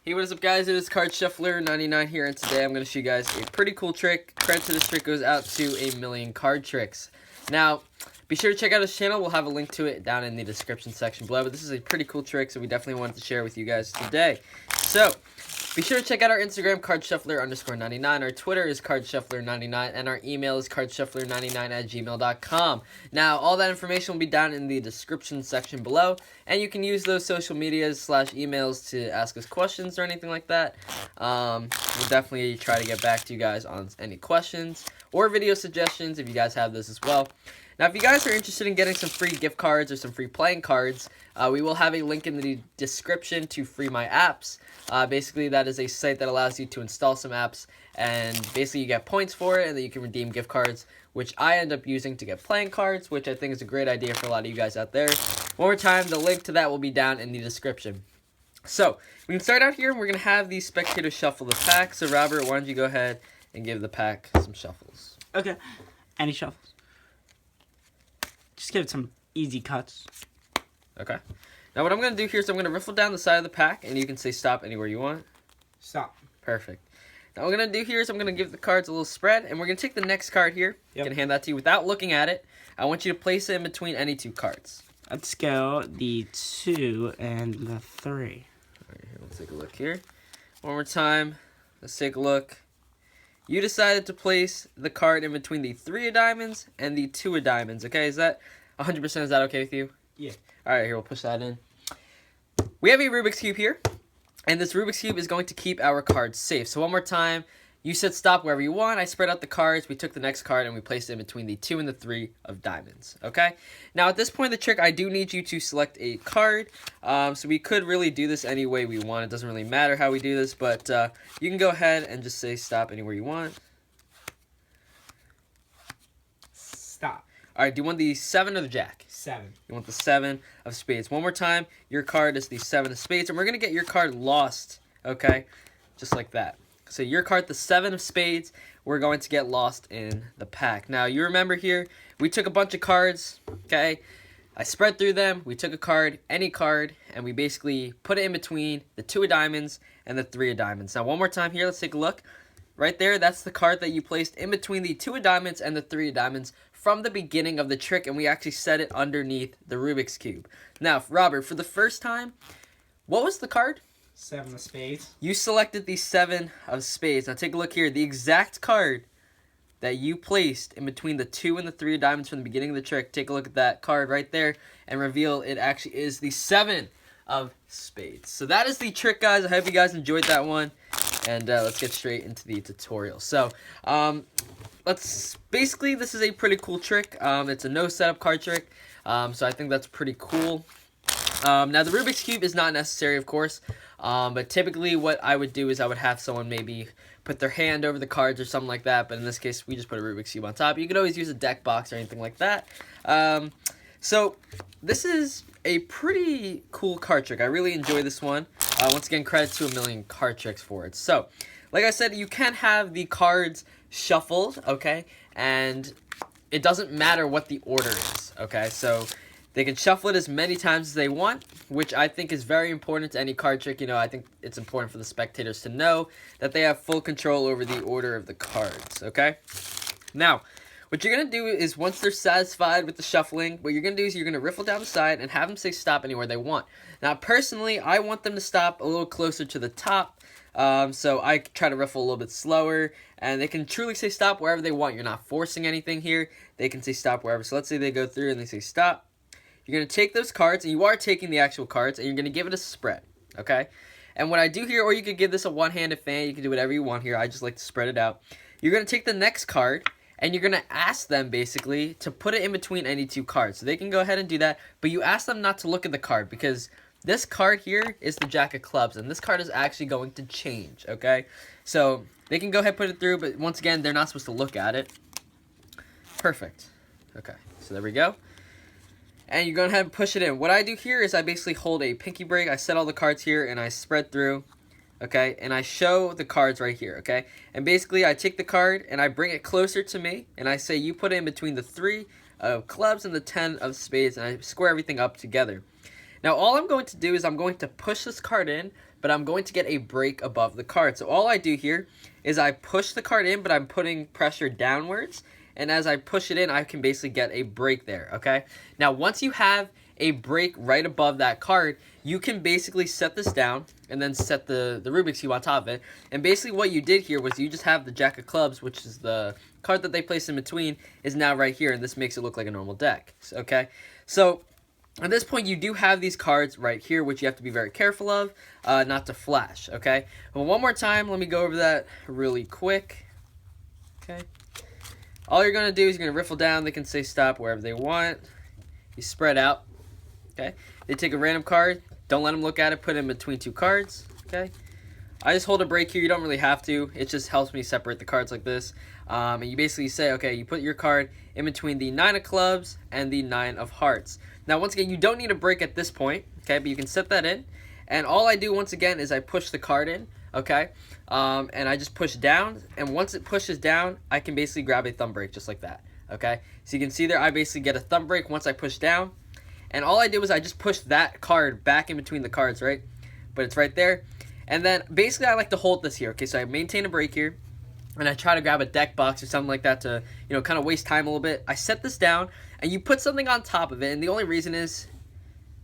Hey, what is up, guys? It is Card Shuffler 99 here, and today I'm going to show you guys a pretty cool trick. Credit to this trick goes out to a million card tricks. Now, be sure to check out his channel. We'll have a link to it down in the description section below, but this is a pretty cool trick, so we definitely wanted to share with you guys today. So, be sure to check out our Instagram, cardshuffler_99. Our Twitter is cardshuffler99, and our email is cardshuffler99@gmail.com. Now, all that information will be down in the description section below, and you can use those social medias / emails to ask us questions or anything like that. We'll definitely try to get back to you guys on any questions or video suggestions if you guys have those as well. Now, if you guys are interested in getting some free gift cards or some free playing cards, we will have a link in the description to Free My Apps. Basically, that is a site that allows you to install some apps, and basically you get points for it, and then you can redeem gift cards, which I end up using to get playing cards, which I think is a great idea for a lot of you guys out there. One more time, the link to that will be down in the description. So, we can start out here, and we're going to have the spectator shuffle the pack. So, Robert, why don't you go ahead and give the pack some shuffles. Okay. Any shuffles? Just give it some easy cuts. Okay. Now, what I'm going to do here is I'm going to riffle down the side of the pack, and you can say stop anywhere you want. Stop. Perfect. Now, what I'm going to do here is I'm going to give the cards a little spread, and we're going to take the next card here. Yep. I'm going to hand that to you without looking at it. I want you to place it in between any two cards. Let's go the 2 and the 3. All right, here, let's take a look here. One more time. Let's take a look. You decided to place the card in between the 3 of diamonds and the 2 of diamonds. Okay, is that 100%? Is that okay with you? Yeah. All right, here, we'll push that in. We have a Rubik's Cube here, and this Rubik's Cube is going to keep our cards safe. So one more time, you said stop wherever you want. I spread out the cards. We took the next card, and we placed it in between the 2 and the 3 of diamonds. Okay? Now, at this point in the trick, I do need you to select a card. So we could really do this any way we want. It doesn't really matter how we do this, but you can go ahead and just say stop anywhere you want. Stop. All right, do you want the 7 or the jack? 7. You want the 7 of spades. One more time, your card is the 7 of spades, and we're going to get your card lost, okay? Just like that. So your card, the 7 of spades, we're going to get lost in the pack. Now, you remember here, we took a bunch of cards, okay? I spread through them. We took a card, any card, and we basically put it in between the 2 of diamonds and the 3 of diamonds. Now, one more time here, let's take a look. Right there, that's the card that you placed in between the 2 of diamonds and the 3 of diamonds from the beginning of the trick, and we actually set it underneath the Rubik's Cube. Now, Robert, for the first time, what was the card? 7 of spades. You selected the 7 of spades. Now, take a look here. The exact card that you placed in between the 2 and the 3 of diamonds from the beginning of the trick, take a look at that card right there and reveal it actually is the 7 of spades. So that is the trick, guys. I hope you guys enjoyed that one. And let's get straight into the tutorial. So, basically, this is a pretty cool trick. It's a no setup card trick. So I think that's pretty cool. Now, the Rubik's Cube is not necessary, of course. But typically, what I would do is I would have someone maybe put their hand over the cards or something like that. But in this case, we just put a Rubik's Cube on top. You could always use a deck box or anything like that. So this is a pretty cool card trick. I really enjoy this one. Once again, credit to a million card tricks for it. So, like I said, you can have the cards shuffled, okay? And it doesn't matter what the order is, okay? So, they can shuffle it as many times as they want, which I think is very important to any card trick. You know, I think it's important for the spectators to know that they have full control over the order of the cards, okay? Now, what you're going to do is once they're satisfied with the shuffling, what you're going to do is you're going to riffle down the side and have them say stop anywhere they want. Now, personally, I want them to stop a little closer to the top, so I try to riffle a little bit slower, and they can truly say stop wherever they want. You're not forcing anything here. They can say stop wherever. So let's say they go through and they say stop. You're going to take those cards, and you are taking the actual cards, and you're going to give it a spread, okay? And what I do here, or you could give this a one-handed fan. You can do whatever you want here. I just like to spread it out. You're going to take the next card, and you're going to ask them, basically, to put it in between any two cards. So they can go ahead and do that, but you ask them not to look at the card, because this card here is the Jack of Clubs, and this card is actually going to change, okay? So they can go ahead and put it through, but once again, they're not supposed to look at it. Perfect. Okay, so there we go. And you're going to have to push it in. What I do here is I basically hold a pinky break. I set all the cards here, and I spread through. Okay, and I show the cards right here, okay? And basically, I take the card, and I bring it closer to me, and I say, you put it in between the 3 of clubs and the 10 of spades, and I square everything up together. Now, all I'm going to do is I'm going to push this card in, but I'm going to get a break above the card. So all I do here is I push the card in, but I'm putting pressure downwards. And as I push it in, I can basically get a break there, okay? Now, once you have a break right above that card, you can basically set this down and then set the Rubik's Cube on top of it. And basically what you did here was you just have the Jack of Clubs, which is the card that they placed in between, is now right here, and this makes it look like a normal deck, okay? So at this point, you do have these cards right here, which you have to be very careful of, not to flash, okay? Well, one more time, let me go over that really quick, okay? All you're going to do is you're going to riffle down. They can say stop wherever they want. You spread out, okay? They take a random card. Don't let them look at it. Put it in between two cards, okay? I just hold a break here. You don't really have to. It just helps me separate the cards like this. And you basically say, okay, you put your card in between the 9 of clubs and the 9 of hearts. Now, once again, you don't need a break at this point, okay? But you can set that in. And all I do, once again, is I push the card in, okay? And I just push down. And once it pushes down, I can basically grab a thumb break just like that, okay? So you can see there, I basically get a thumb break once I push down. And all I did was I just pushed that card back in between the cards, right? But it's right there. And then basically I like to hold this here, okay? So I maintain a break here. And I try to grab a deck box or something like that to, you know, kind of waste time a little bit. I set this down, and you put something on top of it. And the only reason is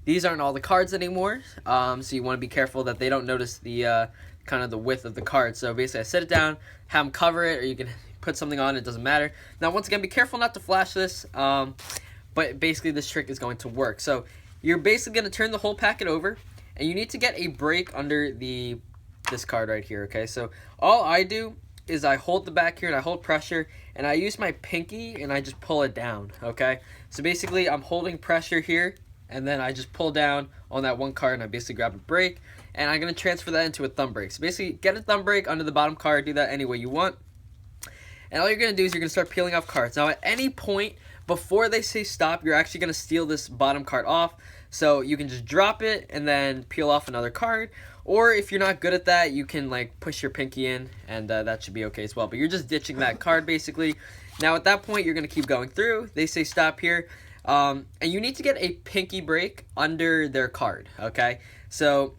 these aren't all the cards anymore. So you want to be careful that they don't notice the kind of the width of the card. So basically I set it down, have them cover it, or you can put something on it. Doesn't matter. Now, once again, be careful not to flash this. But basically this trick is going to work. So you're basically going to turn the whole packet over, and you need to get a break under this card right here, okay? So all I do is I hold the back here and I hold pressure, and I use my pinky and I just pull it down, okay? So basically I'm holding pressure here, and then I just pull down on that one card and I basically grab a break, and I'm going to transfer that into a thumb break. So basically get a thumb break under the bottom card, do that any way you want. And all you're going to do is you're going to start peeling off cards. Now at any point before they say stop, you're actually going to steal this bottom card off. So you can just drop it and then peel off another card. Or if you're not good at that, you can like push your pinky in, and that should be okay as well. But you're just ditching that card basically. Now at that point, you're going to keep going through. They say stop here. And you need to get a pinky break under their card, okay? So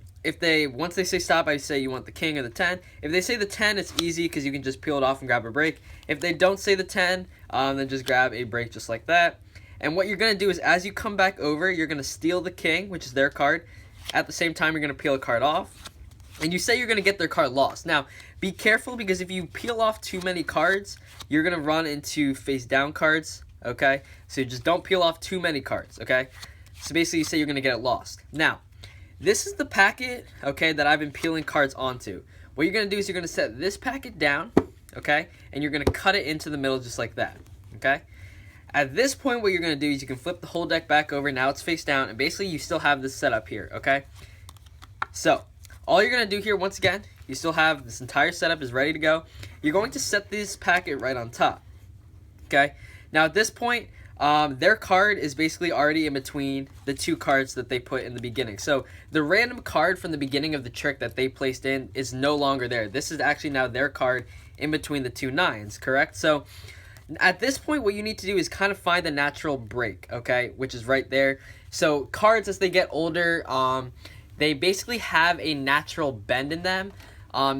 once they say stop, I say you want the king or the 10. If they say the 10, it's easy because you can just peel it off and grab a break. If they don't say the 10, then just grab a break just like that. And what you're going to do is as you come back over, you're going to steal the king, which is their card. At the same time, you're going to peel a card off. And you say you're going to get their card lost. Now, be careful because if you peel off too many cards, you're going to run into face down cards, okay? So just don't peel off too many cards, okay? So basically, you say you're going to get it lost. Now, this is the packet, okay, that I've been peeling cards onto. What you're going to do is you're going to set this packet down, okay? And you're going to cut it into the middle just like that, okay? At this point, what you're going to do is you can flip the whole deck back over. Now it's face down, and basically you still have this set up here, okay? So, all you're going to do here, once again, you still have this entire setup is ready to go. You're going to set this packet right on top, okay? Now, at this point, their card is basically already in between the two cards that they put in the beginning. So, the random card from the beginning of the trick that they placed in is no longer there. This is actually now their card in between the two 9s, correct? So, at this point, what you need to do is kind of find the natural break, okay, which is right there. So cards, as they get older, they basically have a natural bend in them.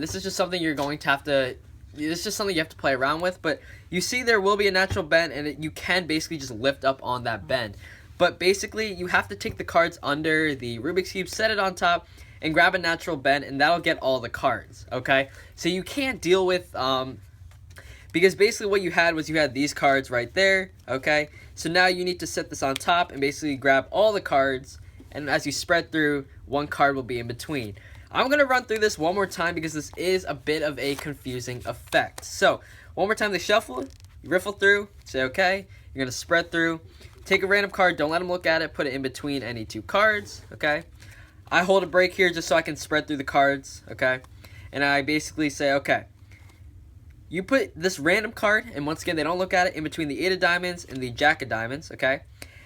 This is just something you're going to have to, this is just something you have to play around with. But you see there will be a natural bend, and you can basically just lift up on that bend. But basically, you have to take the cards under the Rubik's Cube, set it on top, and grab a natural bend, and that'll get all the cards, okay? So you can't deal with... because basically what you had was you had these cards right there, okay? So now you need to set this on top and basically grab all the cards, and as you spread through, one card will be in between. I'm going to run through this one more time because this is a bit of a confusing effect. So, one more time, they shuffle, you riffle through, say okay, you're going to spread through, take a random card, don't let them look at it, put it in between any two cards, okay? I hold a break here just so I can spread through the cards, okay? And I basically say, okay, you put this random card, and once again, they don't look at it, in between the 8 of diamonds and the Jack of diamonds, okay?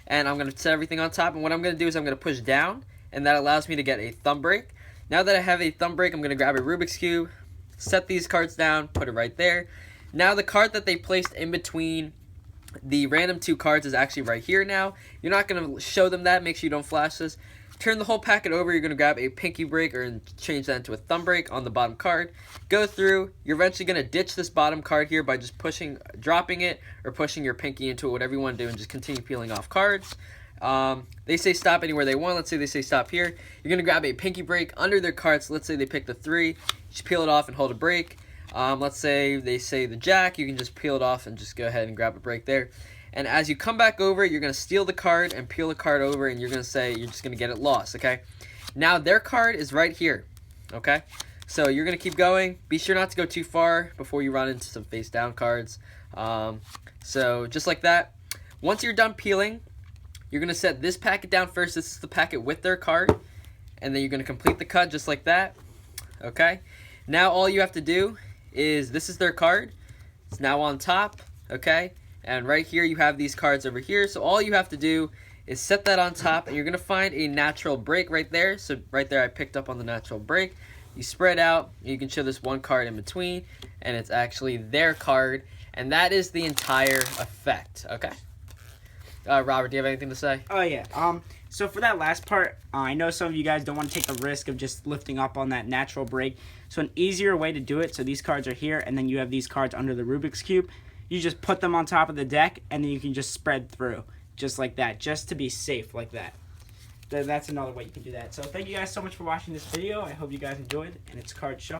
And I'm going to set everything on top, and what I'm going to do is I'm going to push down, and that allows me to get a thumb break. Now that I have a thumb break, I'm going to grab a Rubik's Cube, set these cards down, put it right there. Now the card that they placed in between the random two cards is actually right here now. You're not going to show them that. Make sure you don't flash this. turn the whole packet over. You're going to grab a pinky break or change that into a thumb break on the bottom card. Go through. You're eventually going to ditch this bottom card here by just dropping it or pushing your pinky into it, whatever you want to do, and just continue peeling off cards. They say stop anywhere they want. Let's say they say stop here. You're going to grab a pinky break under their cards. Let's say they pick the 3. Just peel it off and hold a break. Let's say they say the jack. You can just peel it off and just go ahead and grab a break there. And as you come back over, you're going to steal the card and peel the card over, and you're going to say you're just going to get it lost, okay? Now, their card is right here, okay? So you're going to keep going. Be sure not to go too far before you run into some face-down cards. So just like that. Once you're done peeling, you're going to set this packet down first. This is the packet with their card. And then you're going to complete the cut just like that, okay? Now all you have to do is, this is their card. It's now on top, okay? And right here you have these cards over here. So all you have to do is set that on top, and you're going to find a natural break right there. So right there I picked up on the natural break. You spread out, you can show this one card in between, and it's actually their card. And that is the entire effect, okay? Robert, do you have anything to say? Oh, yeah. So for that last part, I know some of you guys don't want to take the risk of just lifting up on that natural break. So an easier way to do it, so these cards are here, and then you have these cards under the Rubik's Cube. You just put them on top of the deck, and then you can just spread through, just like that, just to be safe like that. That's another way you can do that. So thank you guys so much for watching this video. I hope you guys enjoyed, and it's Card Shuffle.